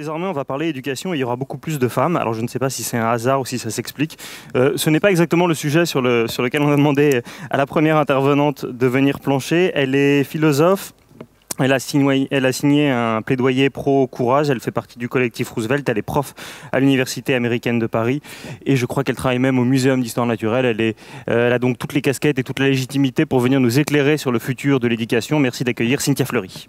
Désormais, on va parler éducation et il y aura beaucoup plus de femmes. Alors, je ne sais pas si c'est un hasard ou si ça s'explique. Ce n'est pas exactement le sujet sur lequel on a demandé à la première intervenante de venir plancher. Elle est philosophe. Elle a signé un plaidoyer pro-courage. Elle fait partie du collectif Roosevelt. Elle est prof à l'Université américaine de Paris. Et je crois qu'elle travaille même au Muséum d'histoire naturelle. Elle a donc toutes les casquettes et toute la légitimité pour venir nous éclairer sur le futur de l'éducation. Merci d'accueillir Cynthia Fleury.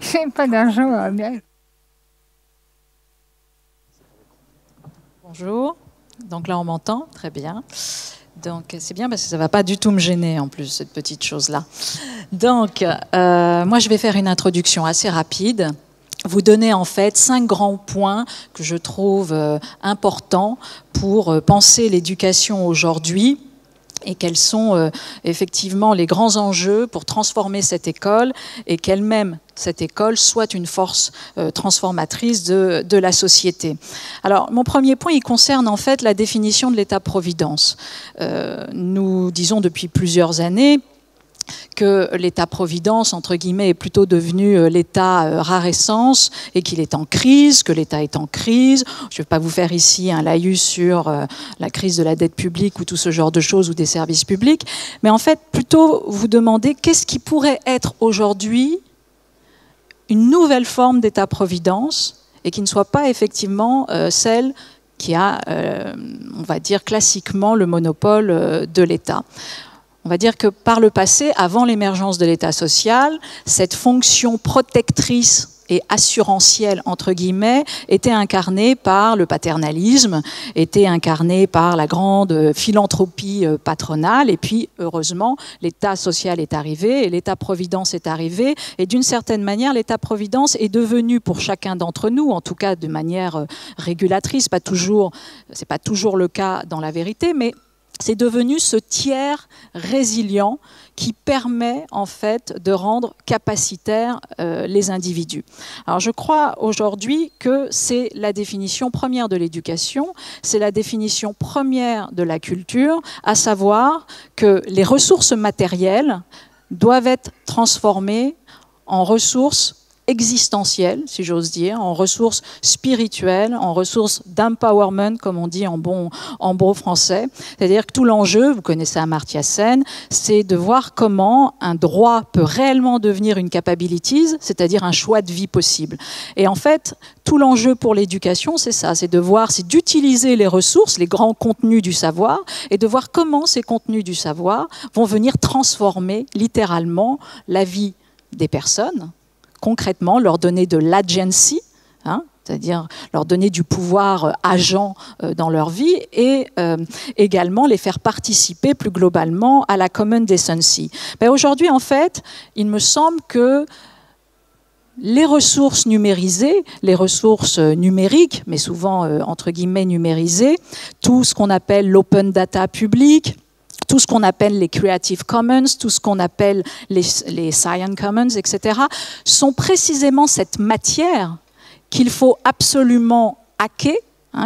J'ai pas d'argent. Bonjour, donc là on m'entend, très bien. Donc c'est bien parce que ça ne va pas du tout me gêner en plus, cette petite chose-là. Donc moi je vais faire une introduction assez rapide, vous donner en fait 5 grands points que je trouve importants pour penser l'éducation aujourd'hui. Et quels sont effectivement les grands enjeux pour transformer cette école et qu'elle-même, cette école, soit une force transformatrice de la société. Alors, mon premier point, il concerne en fait la définition de l'État-providence. Nous disons depuis plusieurs années que l'État-providence, entre guillemets, est plutôt devenu l'État rarescence et qu'il est en crise, que l'État est en crise. Je ne vais pas vous faire ici un laïus sur la crise de la dette publique ou tout ce genre de choses ou des services publics, mais en fait, plutôt vous demander qu'est-ce qui pourrait être aujourd'hui une nouvelle forme d'État-providence et qui ne soit pas effectivement celle qui a, on va dire, classiquement le monopole de l'État. On va dire que par le passé, avant l'émergence de l'État social, cette fonction protectrice et assurantielle, entre guillemets, était incarnée par le paternalisme, était incarnée par la grande philanthropie patronale. Et puis, heureusement, l'État social est arrivé et l'État-providence est arrivé. Et d'une certaine manière, l'État-providence est devenu, pour chacun d'entre nous, en tout cas de manière régulatrice, c'est pas toujours le cas dans la vérité, mais c'est devenu ce tiers résilient qui permet en fait de rendre capacitaires les individus. Alors je crois aujourd'hui que c'est la définition première de l'éducation, c'est la définition première de la culture, à savoir que les ressources matérielles doivent être transformées en ressources existentielles, si j'ose dire, en ressources spirituelles, en ressources d'empowerment, comme on dit en bon français. C'est-à-dire que tout l'enjeu, vous connaissez Amartya Sen, c'est de voir comment un droit peut réellement devenir une capabilities, c'est-à-dire un choix de vie possible. Et en fait, tout l'enjeu pour l'éducation, c'est ça, c'est d'utiliser les ressources, les grands contenus du savoir, et de voir comment ces contenus du savoir vont venir transformer littéralement la vie des personnes, concrètement leur donner de l'agency, c'est-à-dire leur donner du pouvoir agent dans leur vie et également les faire participer plus globalement à la common decency. Aujourd'hui, en fait, il me semble que les ressources numérisées, les ressources numériques, mais souvent entre guillemets numérisées, tout ce qu'on appelle l'open data public, tout ce qu'on appelle les Creative Commons, tout ce qu'on appelle les Science Commons, etc., sont précisément cette matière qu'il faut absolument hacker,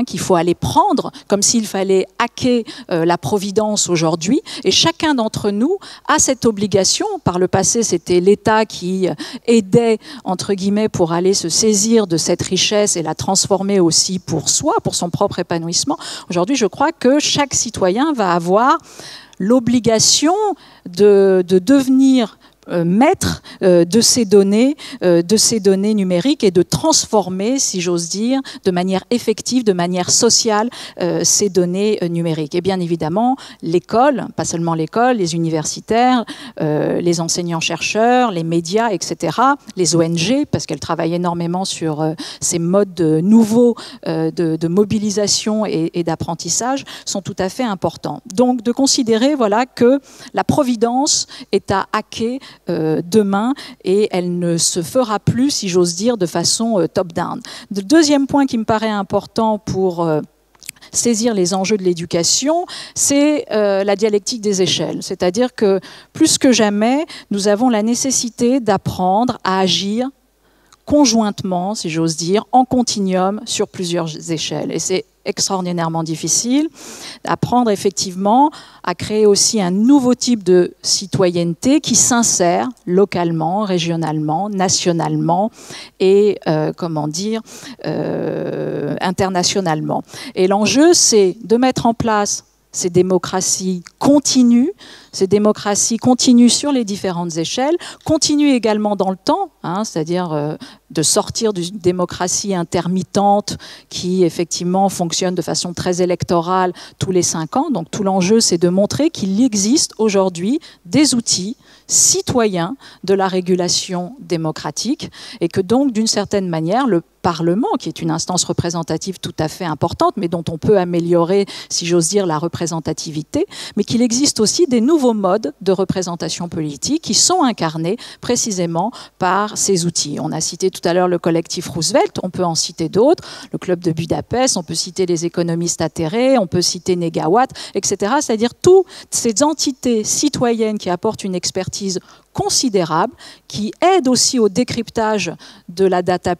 qu'il faut aller prendre, comme s'il fallait hacker la providence aujourd'hui. Et chacun d'entre nous a cette obligation. Par le passé, c'était l'État qui aidait, entre guillemets, pour aller se saisir de cette richesse et la transformer aussi pour soi, pour son propre épanouissement. Aujourd'hui, je crois que chaque citoyen va avoir l'obligation de devenir maître de ces données numériques et de transformer, si j'ose dire, de manière effective, de manière sociale, ces données numériques. Et bien évidemment, l'école, pas seulement l'école, les universitaires, les enseignants-chercheurs, les médias, etc., les ONG, parce qu'elles travaillent énormément sur ces modes nouveaux de mobilisation et d'apprentissage, sont tout à fait importants. Donc de considérer que la providence est à hacker demain et elle ne se fera plus, si j'ose dire, de façon top-down. Le deuxième point qui me paraît important pour saisir les enjeux de l'éducation, c'est la dialectique des échelles. C'est-à-dire que plus que jamais, nous avons la nécessité d'apprendre à agir conjointement, si j'ose dire, en continuum sur plusieurs échelles. Et c'est extraordinairement difficile, d'apprendre effectivement à créer aussi un nouveau type de citoyenneté qui s'insère localement, régionalement, nationalement et, internationalement. Et l'enjeu, c'est de mettre en place ces démocraties continues sur les différentes échelles, continuent également dans le temps, c'est-à-dire de sortir d'une démocratie intermittente qui effectivement fonctionne de façon très électorale tous les 5 ans. Donc tout l'enjeu, c'est de montrer qu'il existe aujourd'hui des outils citoyens de la régulation démocratique et que donc d'une certaine manière le Parlement, qui est une instance représentative tout à fait importante, mais dont on peut améliorer, si j'ose dire, la représentativité, mais qu'il existe aussi des nouveaux modes de représentation politique qui sont incarnés précisément par ces outils. On a cité tout à l'heure le collectif Roosevelt, on peut en citer d'autres, le club de Budapest, on peut citer les économistes atterrés, on peut citer Negawatt, etc. C'est-à-dire toutes ces entités citoyennes qui apportent une expertise considérable, qui aident aussi au décryptage de la data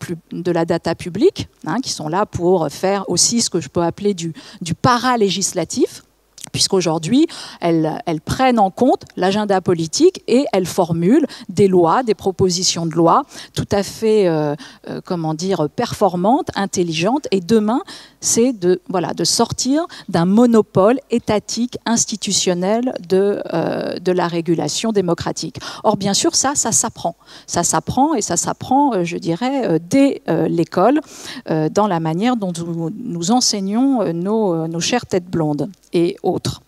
publique, qui sont là pour faire aussi ce que je peux appeler du paralégislatif, puisqu'aujourd'hui, elles prennent en compte l'agenda politique et elles formulent des lois, des propositions de loi tout à fait, performantes, intelligentes. Et demain, c'est de sortir d'un monopole étatique, institutionnel de la régulation démocratique. Or, bien sûr, ça s'apprend. Ça s'apprend et ça s'apprend, je dirais, dès l'école, dans la manière dont nous enseignons nos chères têtes blondes et autres.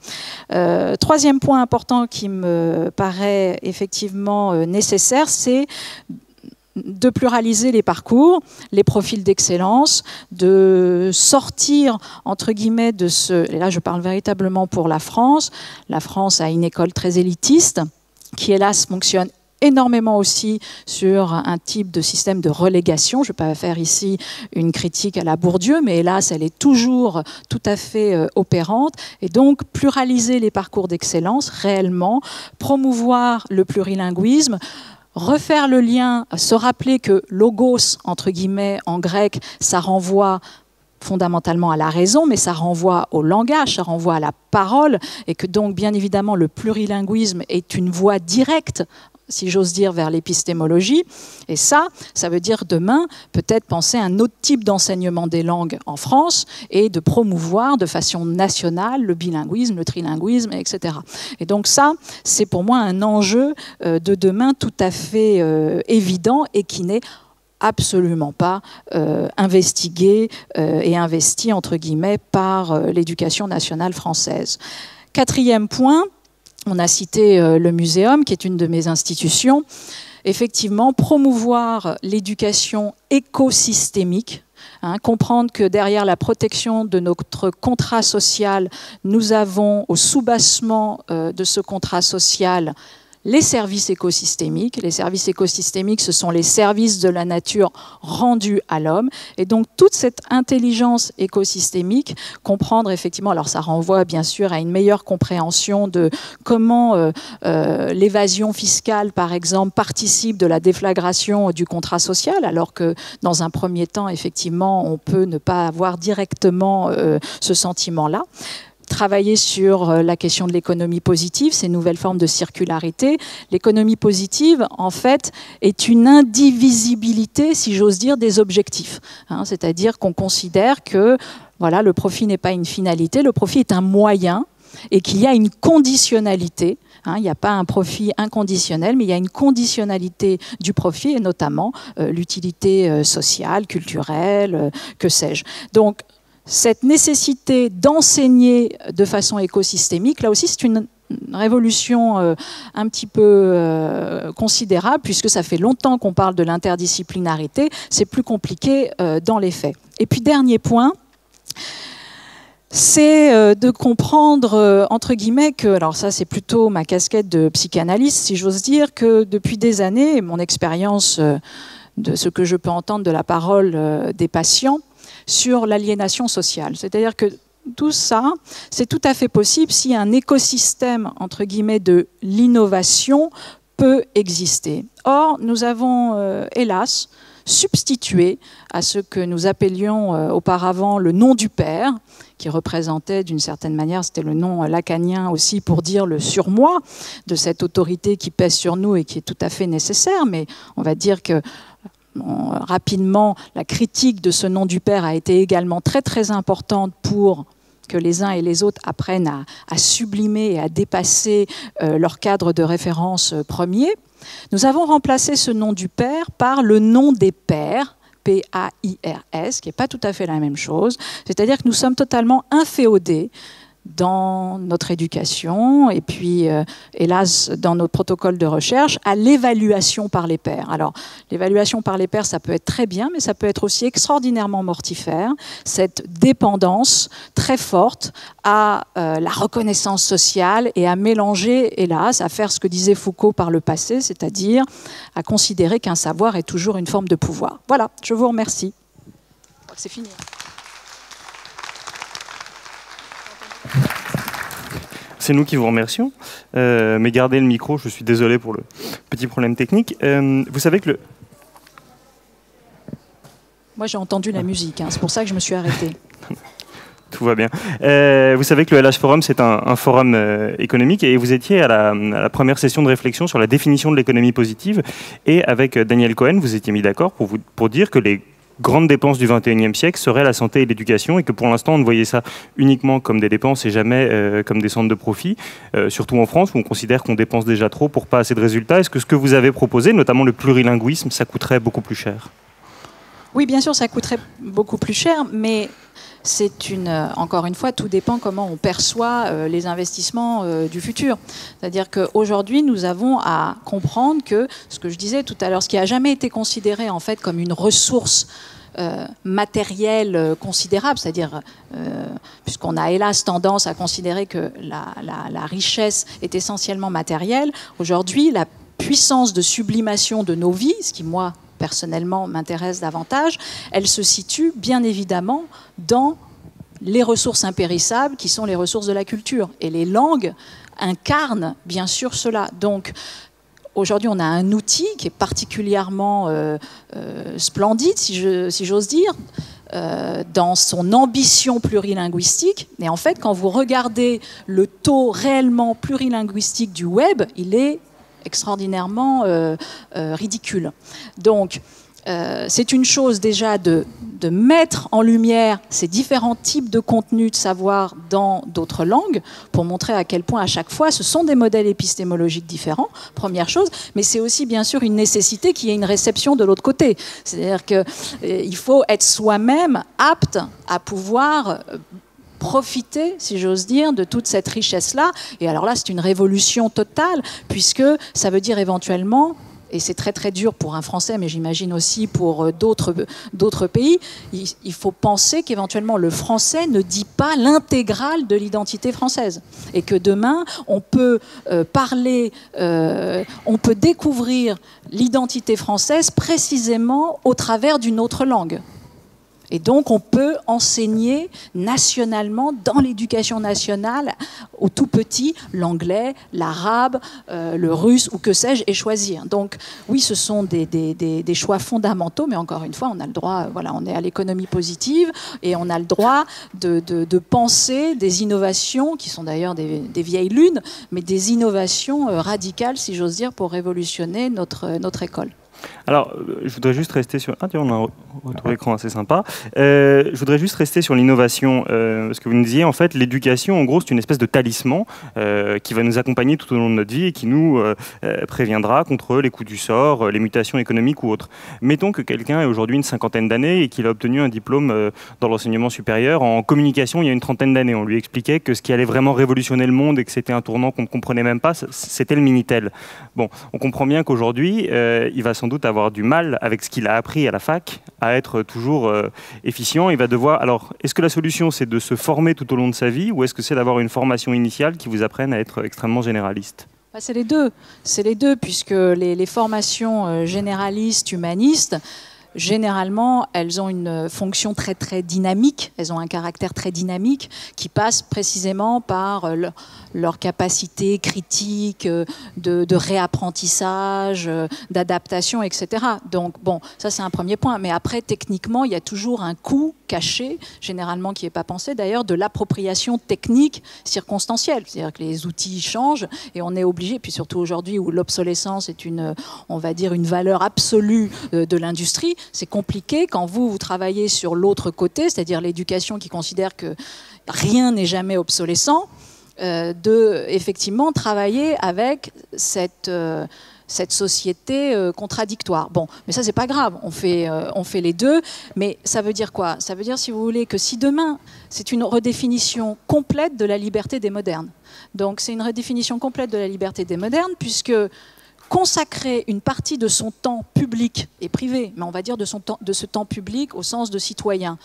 Troisième point important qui me paraît effectivement nécessaire, c'est de pluraliser les parcours, les profils d'excellence, de sortir, entre guillemets, de ce... Et là, je parle véritablement pour la France. La France a une école très élitiste qui, hélas, fonctionne énormément aussi sur un type de système de relégation. Je ne vais pas faire ici une critique à la Bourdieu, mais hélas, elle est toujours tout à fait opérante. Et donc, pluraliser les parcours d'excellence, réellement, promouvoir le plurilinguisme, refaire le lien, se rappeler que logos, entre guillemets, en grec, ça renvoie fondamentalement à la raison, mais ça renvoie au langage, ça renvoie à la parole, et que donc, bien évidemment, le plurilinguisme est une voie directe, si j'ose dire, vers l'épistémologie. Et ça veut dire demain peut-être penser à un autre type d'enseignement des langues en France et de promouvoir de façon nationale le bilinguisme, le trilinguisme, etc. Et donc ça, c'est pour moi un enjeu de demain tout à fait évident et qui n'est absolument pas investigué et investi, entre guillemets, par l'éducation nationale française. Quatrième point, on a cité le Muséum, qui est une de mes institutions. Effectivement, promouvoir l'éducation écosystémique, comprendre que derrière la protection de notre contrat social, nous avons au soubassement de ce contrat social les services écosystémiques. Les services écosystémiques, ce sont les services de la nature rendus à l'homme. Et donc, toute cette intelligence écosystémique, comprendre effectivement, alors ça renvoie bien sûr à une meilleure compréhension de comment l'évasion fiscale, par exemple, participe de la déflagration du contrat social, alors que dans un premier temps, effectivement, on peut ne pas avoir directement ce sentiment-là. Travailler sur la question de l'économie positive, ces nouvelles formes de circularité. L'économie positive, en fait, est une indivisibilité, si j'ose dire, des objectifs. C'est-à-dire qu'on considère que le profit n'est pas une finalité, le profit est un moyen et qu'il y a une conditionnalité. Il n'y a pas un profit inconditionnel, mais il y a une conditionnalité du profit, et notamment l'utilité sociale, culturelle, que sais-je. Donc, cette nécessité d'enseigner de façon écosystémique, là aussi, c'est une révolution un petit peu considérable, puisque ça fait longtemps qu'on parle de l'interdisciplinarité. C'est plus compliqué dans les faits. Et puis, dernier point, c'est de comprendre, entre guillemets, que, alors ça c'est plutôt ma casquette de psychanalyste, si j'ose dire, que depuis des années, mon expérience de ce que je peux entendre de la parole des patients, sur l'aliénation sociale. C'est-à-dire que tout ça, c'est tout à fait possible si un écosystème, entre guillemets, de l'innovation peut exister. Or, nous avons, hélas, substitué à ce que nous appelions auparavant le nom du père, qui représentait d'une certaine manière, c'était le nom lacanien aussi pour dire le surmoi de cette autorité qui pèse sur nous et qui est tout à fait nécessaire, mais on va dire que rapidement, la critique de ce nom du père a été également très très importante pour que les uns et les autres apprennent à sublimer et à dépasser leur cadre de référence premier. Nous avons remplacé ce nom du père par le nom des pairs, P-A-I-R-S, qui n'est pas tout à fait la même chose. C'est-à-dire que nous sommes totalement inféodés dans notre éducation et puis, hélas, dans notre protocole de recherche, à l'évaluation par les pairs. Alors, l'évaluation par les pairs, ça peut être très bien, mais ça peut être aussi extraordinairement mortifère, cette dépendance très forte à la reconnaissance sociale et à mélanger, hélas, à faire ce que disait Foucault par le passé, c'est-à-dire à considérer qu'un savoir est toujours une forme de pouvoir. Voilà, je vous remercie. C'est fini. C'est nous qui vous remercions, mais gardez le micro, je suis désolé pour le petit problème technique. Vous savez que le... Moi j'ai entendu la musique, hein, c'est pour ça que je me suis arrêtée. Tout va bien. Vous savez que le LH Forum, c'est un forum économique et vous étiez à la première session de réflexion sur la définition de l'économie positive et avec Daniel Cohen, vous étiez mis d'accord pour dire que les grandes dépenses du XXIe siècle seraient la santé et l'éducation et que pour l'instant on ne voyait ça uniquement comme des dépenses et jamais comme des centres de profit, surtout en France où on considère qu'on dépense déjà trop pour pas assez de résultats. Est-ce que ce que vous avez proposé, notamment le plurilinguisme, ça coûterait beaucoup plus cher? Oui, bien sûr, ça coûterait beaucoup plus cher, mais c'est encore une fois, tout dépend comment on perçoit les investissements du futur. C'est-à-dire qu'aujourd'hui, nous avons à comprendre que, ce que je disais tout à l'heure, ce qui n'a jamais été considéré en fait comme une ressource matérielle considérable, c'est-à-dire puisqu'on a hélas tendance à considérer que la richesse est essentiellement matérielle, aujourd'hui, la puissance de sublimation de nos vies, ce qui, moi, personnellement m'intéresse davantage, elle se situe bien évidemment dans les ressources impérissables qui sont les ressources de la culture. Et les langues incarnent bien sûr cela. Donc aujourd'hui on a un outil qui est particulièrement splendide, si j'ose dire, dans son ambition plurilinguistique. Et en fait, quand vous regardez le taux réellement plurilinguistique du web, il est extraordinairement ridicule. Donc, c'est une chose déjà de mettre en lumière ces différents types de contenus de savoir dans d'autres langues pour montrer à quel point à chaque fois ce sont des modèles épistémologiques différents, première chose, mais c'est aussi bien sûr une nécessité qu'il y ait une réception de l'autre côté. C'est-à-dire qu'il faut être soi-même apte à pouvoir profiter, si j'ose dire, de toute cette richesse-là. Et alors là, c'est une révolution totale, puisque ça veut dire éventuellement, et c'est très très dur pour un Français, mais j'imagine aussi pour d'autres pays, il faut penser qu'éventuellement le français ne dit pas l'intégrale de l'identité française. Et que demain, on peut on peut découvrir l'identité française précisément au travers d'une autre langue. Et donc, on peut enseigner nationalement, dans l'éducation nationale, aux tout petits, l'anglais, l'arabe, le russe, ou que sais-je, et choisir. Donc, oui, ce sont des choix fondamentaux, mais encore une fois, on a le droit, voilà, on est à l'économie positive, et on a le droit de penser des innovations, qui sont d'ailleurs des vieilles lunes, mais des innovations radicales, si j'ose dire, pour révolutionner notre école. Alors, je voudrais juste rester sur... Ah tiens, on a un retour écran assez sympa. Je voudrais juste rester sur l'innovation, parce que vous nous disiez, en fait, l'éducation, en gros, c'est une espèce de talisman qui va nous accompagner tout au long de notre vie et qui nous préviendra contre les coups du sort, les mutations économiques ou autres. Mettons que quelqu'un ait aujourd'hui une cinquantaine d'années et qu'il a obtenu un diplôme dans l'enseignement supérieur en communication il y a une trentaine d'années. On lui expliquait que ce qui allait vraiment révolutionner le monde et que c'était un tournant qu'on ne comprenait même pas, c'était le Minitel. Bon, on comprend bien qu'aujourd'hui, il va sans doute avoir du mal avec ce qu'il a appris à la fac à être toujours efficient. Il va devoir... Alors, est-ce que la solution, c'est de se former tout au long de sa vie ou est-ce que c'est d'avoir une formation initiale qui vous apprenne à être extrêmement généraliste? C'est les deux, puisque les formations généralistes, humanistes, généralement, elles ont une fonction très très dynamique, elles ont un caractère très dynamique qui passe précisément par leur capacité critique, de réapprentissage, d'adaptation, etc. Donc bon, ça c'est un premier point. Mais après, techniquement, il y a toujours un coût caché, généralement qui n'est pas pensé d'ailleurs, de l'appropriation technique circonstancielle. C'est-à-dire que les outils changent et on est obligé, puis surtout aujourd'hui où l'obsolescence est on va dire, une valeur absolue de l'industrie, c'est compliqué quand vous travaillez sur l'autre côté, c'est-à-dire l'éducation qui considère que rien n'est jamais obsolescent, de effectivement travailler avec cette société contradictoire. Bon, mais ça c'est pas grave, on fait les deux, mais ça veut dire quoi? Ça veut dire, si vous voulez, que si demain c'est une redéfinition complète de la liberté des modernes. Donc c'est une redéfinition complète de la liberté des modernes, puisque consacrer une partie de son temps public et privé, mais on va dire de ce temps public au sens de citoyen,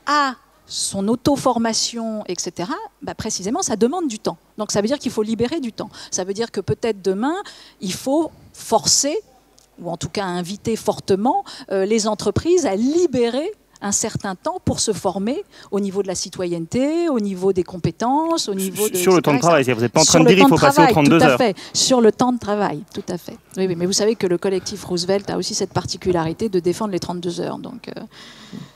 à son auto-formation, etc., bah précisément, ça demande du temps. Donc ça veut dire qu'il faut libérer du temps. Ça veut dire que peut-être demain, il faut forcer, ou en tout cas inviter fortement, les entreprises à libérer un certain temps pour se former au niveau de la citoyenneté, au niveau des compétences, au niveau de... Sur le temps de travail, vous n'êtes pas en train de dire qu'il faut passer aux 32 heures. Tout à fait, sur le temps de travail, tout à fait. Oui, oui, mais vous savez que le collectif Roosevelt a aussi cette particularité de défendre les 32 heures. Donc,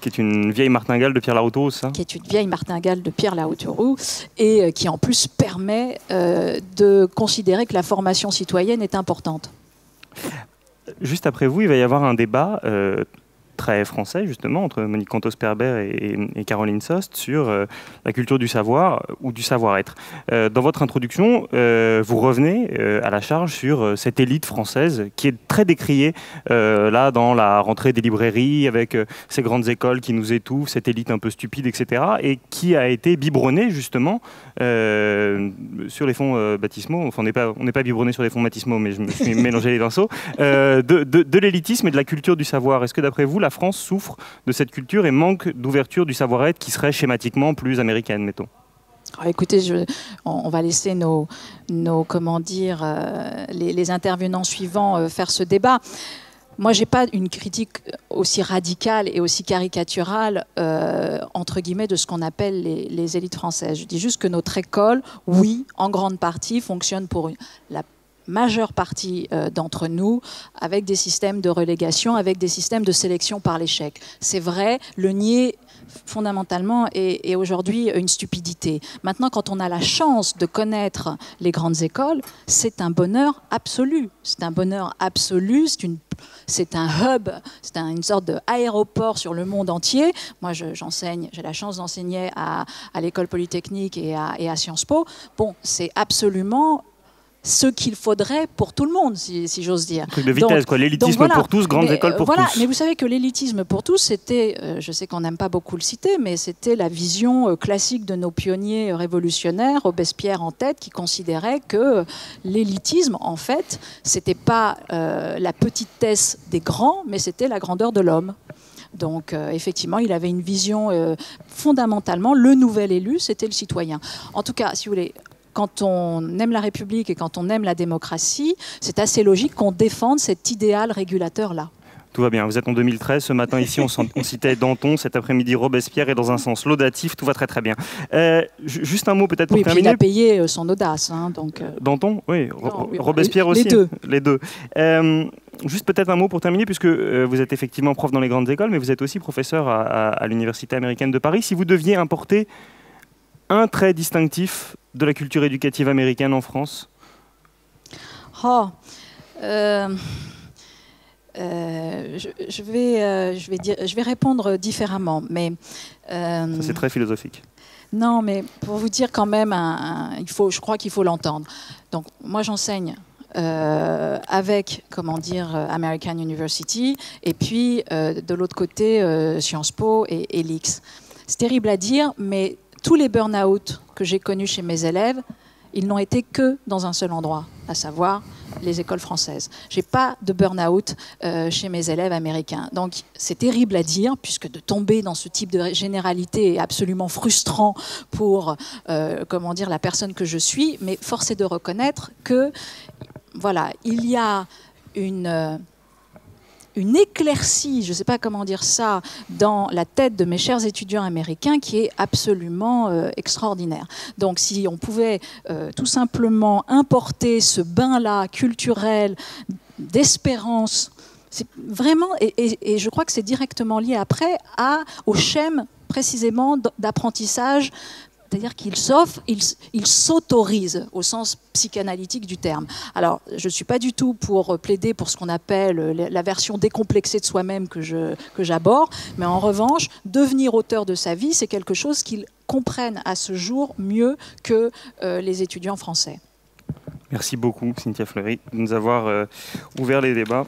qui est une vieille martingale de Pierre Laroutourou, ça? Qui est une vieille martingale de Pierre Laroutourou et qui en plus permet de considérer que la formation citoyenne est importante. Juste après vous, il va y avoir un débat très français, justement, entre Monique Cantos-Perber et Caroline Sost sur la culture du savoir ou du savoir-être. Dans votre introduction, vous revenez à la charge sur cette élite française qui est très décriée là dans la rentrée des librairies avec ces grandes écoles qui nous étouffent, cette élite un peu stupide, etc. et qui a été biberonnée justement sur les fonds baptismaux. Enfin, on n'est pas biberonné sur les fonds baptismaux, mais je me suis mélangé les pinceaux, de l'élitisme et de la culture du savoir. Est-ce que d'après vous, la France souffre de cette culture et manque d'ouverture du savoir-être qui serait schématiquement plus américaine, mettons? Alors, écoutez, on va laisser comment dire, les intervenants suivants faire ce débat. Moi, je n'ai pas une critique aussi radicale et aussi caricaturale, entre guillemets, de ce qu'on appelle les élites françaises. Je dis juste que notre école, oui, en grande partie, fonctionne pour la majeure partie d'entre nous avec des systèmes de relégation, avec des systèmes de sélection par l'échec. C'est vrai, le nier fondamentalement est aujourd'hui une stupidité. Maintenant, quand on a la chance de connaître les grandes écoles, c'est un bonheur absolu. C'est un bonheur absolu, c'est un hub, c'est une sorte d'aéroport sur le monde entier. Moi, j'enseigne, j'ai la chance d'enseigner à l'école polytechnique et à Sciences Po. Bon, c'est absolument ce qu'il faudrait pour tout le monde, si j'ose dire. Un truc de vitesse, quoi. L'élitisme voilà. Pour tous, grandes écoles pour tous. Mais vous savez que l'élitisme pour tous, c'était, je sais qu'on n'aime pas beaucoup le citer, mais c'était la vision classique de nos pionniers révolutionnaires, Robespierre en tête, qui considérait que l'élitisme, en fait, c'était pas la petitesse des grands, mais c'était la grandeur de l'homme. Donc, effectivement, il avait une vision fondamentalement, le nouvel élu, c'était le citoyen. En tout cas, si vous voulez, quand on aime la République et quand on aime la démocratie, c'est assez logique qu'on défende cet idéal régulateur-là. Tout va bien. Vous êtes en 2013. Ce matin, ici, on citait Danton. Cet après-midi, Robespierre. Et dans un sens laudatif, tout va très, très bien. Juste un mot peut-être pour terminer. Il a payé son audace. Hein, donc, Danton, oui. Robespierre aussi. Les deux. Juste peut-être un mot pour terminer, puisque vous êtes effectivement prof dans les grandes écoles, mais vous êtes aussi professeur à l'Université américaine de Paris. Si vous deviez importer un trait distinctif de la culture éducative américaine en France? Je vais répondre différemment, mais ça, c'est très philosophique. Non, mais pour vous dire quand même, je crois qu'il faut l'entendre. Donc, moi, j'enseigne avec, comment dire, American University, et puis de l'autre côté, Sciences Po et l'IX. C'est terrible à dire, mais tous les burn-out que j'ai connus chez mes élèves, ils n'ont été que dans un seul endroit, à savoir les écoles françaises. Je n'ai pas de burn-out chez mes élèves américains. Donc c'est terrible à dire, puisque de tomber dans ce type de généralité est absolument frustrant pour comment dire, la personne que je suis, mais force est de reconnaître que voilà, il y a une une éclaircie, je ne sais pas comment dire ça, dans la tête de mes chers étudiants américains qui est absolument extraordinaire. Donc si on pouvait tout simplement importer ce bain-là culturel d'espérance, c'est vraiment, et je crois que c'est directement lié après au schème précisément d'apprentissage, c'est-à-dire qu'il s'autorise au sens psychanalytique du terme. Alors, je ne suis pas du tout pour plaider pour ce qu'on appelle la version décomplexée de soi-même que j'aborde, mais en revanche, devenir auteur de sa vie, c'est quelque chose qu'ils comprennent à ce jour mieux que les étudiants français. Merci beaucoup, Cynthia Fleury, de nous avoir ouvert les débats.